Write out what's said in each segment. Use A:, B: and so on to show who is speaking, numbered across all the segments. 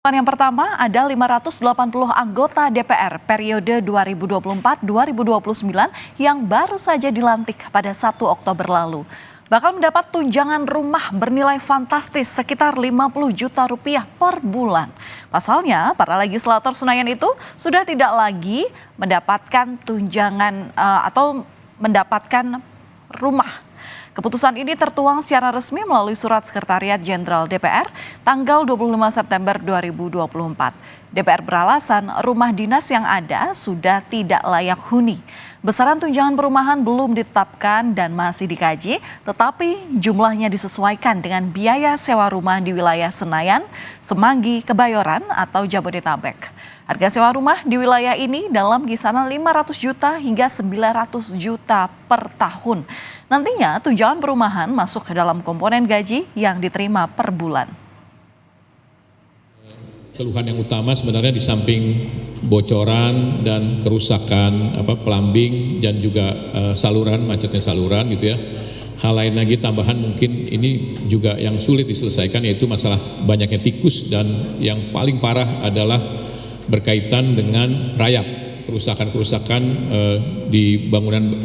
A: Yang pertama ada 580 anggota DPR periode 2024-2029 yang baru saja dilantik pada 1 Oktober lalu. Bakal mendapat tunjangan rumah bernilai fantastis sekitar 50 juta rupiah per bulan. Pasalnya, para legislator Senayan itu sudah tidak lagi mendapatkan tunjangan atau mendapatkan rumah. Keputusan ini tertuang secara resmi melalui surat Sekretariat Jenderal DPR tanggal 25 September 2024. DPR beralasan rumah dinas yang ada sudah tidak layak huni. Besaran tunjangan perumahan belum ditetapkan dan masih dikaji, tetapi jumlahnya disesuaikan dengan biaya sewa rumah di wilayah Senayan, Semanggi, Kebayoran, atau Jabodetabek. Harga sewa rumah di wilayah ini dalam kisaran 500 juta hingga 900 juta per tahun. Nantinya tunjangan perumahan masuk ke dalam komponen gaji yang diterima per bulan.
B: Keluhan yang utama sebenarnya di samping bocoran dan kerusakan plumbing dan juga saluran, macetnya saluran gitu ya. Hal lain lagi tambahan mungkin ini juga yang sulit diselesaikan yaitu masalah banyaknya tikus dan yang paling parah adalah berkaitan dengan rayap, kerusakan-kerusakan di bangunan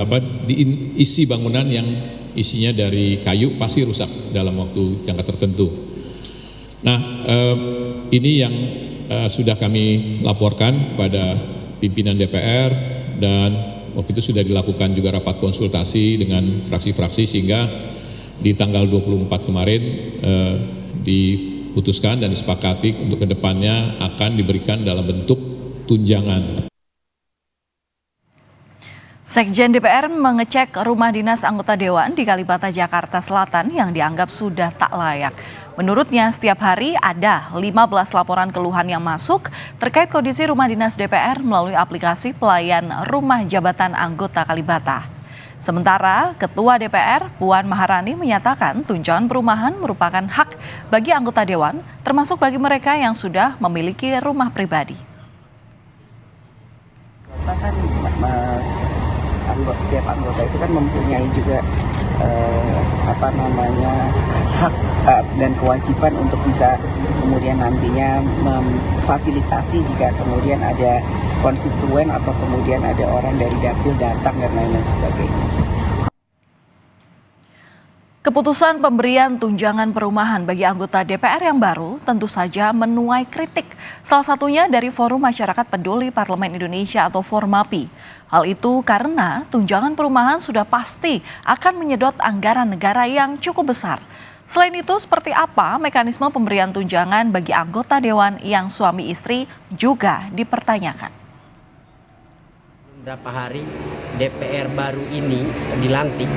B: di isi bangunan yang isinya dari kayu pasti rusak dalam waktu jangka tertentu. Nah, ini yang sudah kami laporkan kepada pimpinan DPR dan waktu itu sudah dilakukan juga rapat konsultasi dengan fraksi-fraksi sehingga di tanggal 24 kemarin diputuskan dan disepakati untuk kedepannya akan diberikan dalam bentuk tunjangan.
A: Sekjen DPR mengecek rumah dinas anggota Dewan di Kalibata, Jakarta Selatan yang dianggap sudah tak layak. Menurutnya setiap hari ada 15 laporan keluhan yang masuk terkait kondisi rumah dinas DPR melalui aplikasi pelayan rumah jabatan anggota Kalibata. Sementara Ketua DPR Puan Maharani menyatakan tunjangan perumahan merupakan hak bagi anggota Dewan termasuk bagi mereka yang sudah memiliki rumah pribadi.
C: Setiap anggota itu kan mempunyai juga hak dan kewajiban untuk bisa kemudian nantinya memfasilitasi jika kemudian ada konstituen atau kemudian ada orang dari dapil datang dan lain-lain sebagainya.
A: Keputusan pemberian tunjangan perumahan bagi anggota DPR yang baru tentu saja menuai kritik. Salah satunya dari Forum Masyarakat Peduli Parlemen Indonesia atau Formapi. Hal itu karena tunjangan perumahan sudah pasti akan menyedot anggaran negara yang cukup besar. Selain itu, seperti apa mekanisme pemberian tunjangan bagi anggota dewan yang suami istri juga dipertanyakan.
D: Berapa hari DPR baru ini dilantik,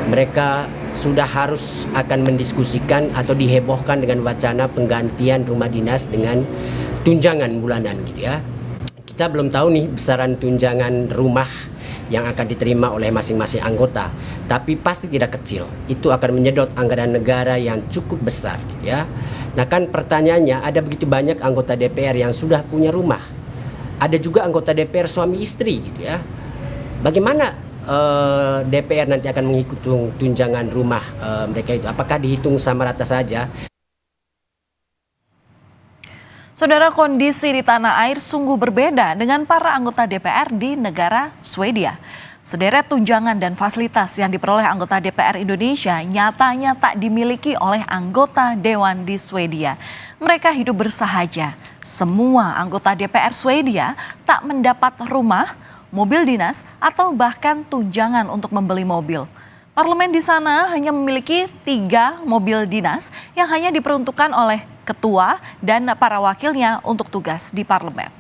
D: mereka sudah harus akan mendiskusikan atau dihebohkan dengan wacana penggantian rumah dinas dengan tunjangan bulanan gitu ya. Kita belum tahu nih besaran tunjangan rumah yang akan diterima oleh masing-masing anggota, tapi pasti tidak kecil. Itu akan menyedot anggaran negara yang cukup besar gitu ya. Nah kan pertanyaannya, ada begitu banyak anggota DPR yang sudah punya rumah. Ada juga anggota DPR suami istri gitu ya. Bagaimana DPR nanti akan menghitung tunjangan rumah mereka itu? Apakah dihitung sama rata saja?
A: Saudara, kondisi di tanah air sungguh berbeda dengan para anggota DPR di negara Swedia. Sederet tunjangan dan fasilitas yang diperoleh anggota DPR Indonesia nyatanya tak dimiliki oleh anggota Dewan di Swedia. Mereka hidup bersahaja. Semua anggota DPR Swedia tak mendapat rumah, mobil dinas, atau bahkan tunjangan untuk membeli mobil. Parlemen di sana hanya memiliki 3 mobil dinas yang hanya diperuntukkan oleh ketua dan para wakilnya untuk tugas di parlemen.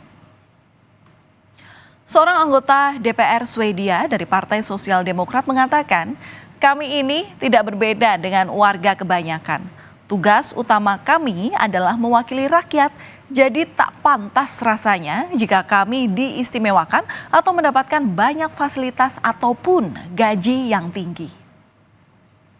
A: Seorang anggota DPR Swedia dari Partai Sosial Demokrat mengatakan, kami ini tidak berbeda dengan warga kebanyakan. Tugas utama kami adalah mewakili rakyat, jadi tak pantas rasanya jika kami diistimewakan atau mendapatkan banyak fasilitas ataupun gaji yang tinggi.